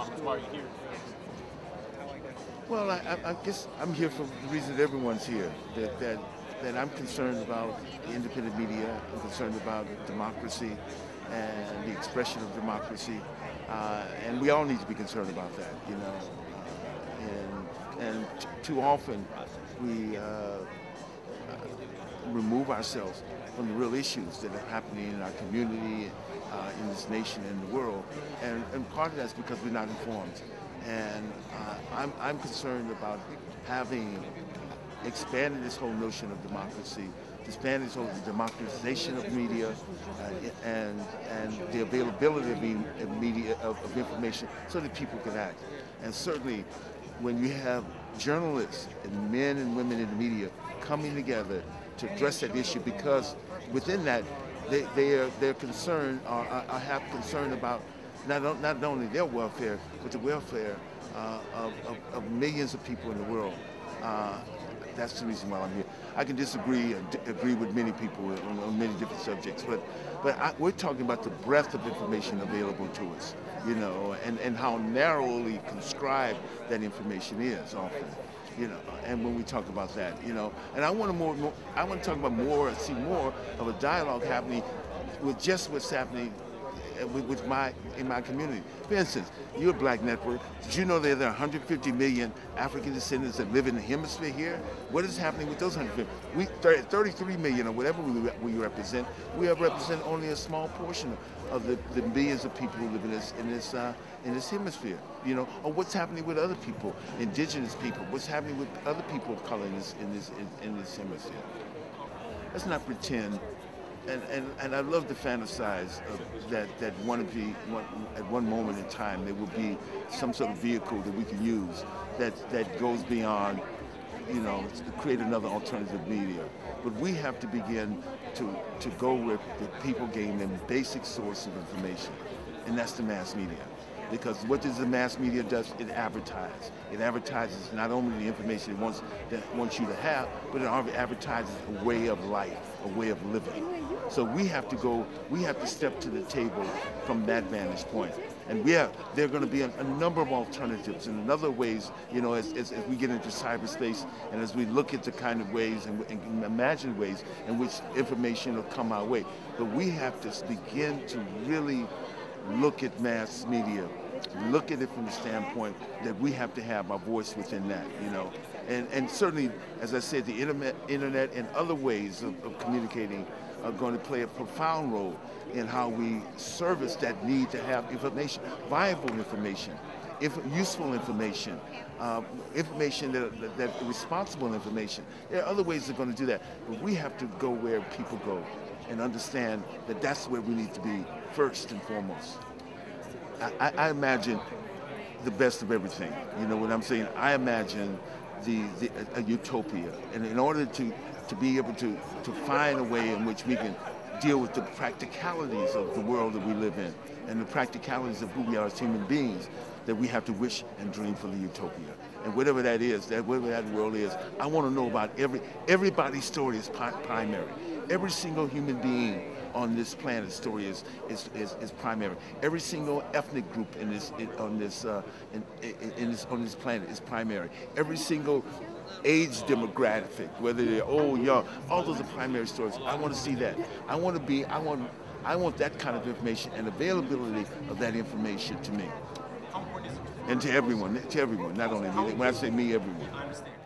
topics? Why are you here? Well, I guess I'm here for the reason that everyone's here. That I'm concerned about the independent media. I'm concerned about democracy and the expression of democracy, and we all need to be concerned about that. Too often we remove ourselves from the real issues that are happening in our community, in this nation, and the world, and part of that's because we're not informed. And I'm concerned about having expanded this whole notion of democracy, expanded this whole democratization of media, and the availability of media of information so that people can act. And certainly, when you have journalists and men and women in the media coming together to address that issue, because within that they're concerned or have concern about not only their welfare, but the welfare of millions of people in the world. That's the reason why I'm here. I can disagree and agree with many people on many different subjects, but we're talking about the breadth of information available to us, and how narrowly conscribed that information is often. And when we talk about that, and I want to talk about see more of a dialogue happening with just what's happening in my community. For instance, you're a Black network. Did you know there are 150 million African descendants that live in the hemisphere here? What is happening with those 150? 33 million or whatever we represent. We represent only a small portion of the millions of people who live in this hemisphere. Or what's happening with other people, indigenous people? What's happening with other people of color in this hemisphere? Let's not pretend. And I love to fantasize that at one moment in time there will be some sort of vehicle that we can use that goes beyond, to create another alternative media. But we have to begin to go where the people gain their basic source of information, and that's the mass media. Because what does the mass media does? It advertises. It advertises not only the information it wants you to have, but it advertises a way of life, a way of living. So we have to step to the table from that vantage point. And there are going to be a number of alternatives and in other ways, as we get into cyberspace and as we look at the kind of ways and imagine ways in which information will come our way. But we have to begin to really look at mass media, look at it from the standpoint that we have to have our voice within that, And certainly, as I said, the internet and other ways of communicating are going to play a profound role in how we service that need to have information, viable information, useful information, information that responsible information. There are other ways they're going to do that, but we have to go where people go and understand that that's where we need to be first and foremost. I imagine the best of everything. You know what I'm saying? I imagine a utopia, and in order to be able to find a way in which we can deal with the practicalities of the world that we live in and the practicalities of who we are as human beings, that we have to wish and dream for the utopia. And whatever that is, whatever that world is, I want to know about everybody's story is primary. Every single human being on this planet's story is primary. Every single ethnic group on this planet is primary. Every single age demographic, whether they're old, young, all those are primary stories. I want to see that. I want that kind of information and availability of that information to me. And to everyone, not only me. When I say me, everyone. I understand.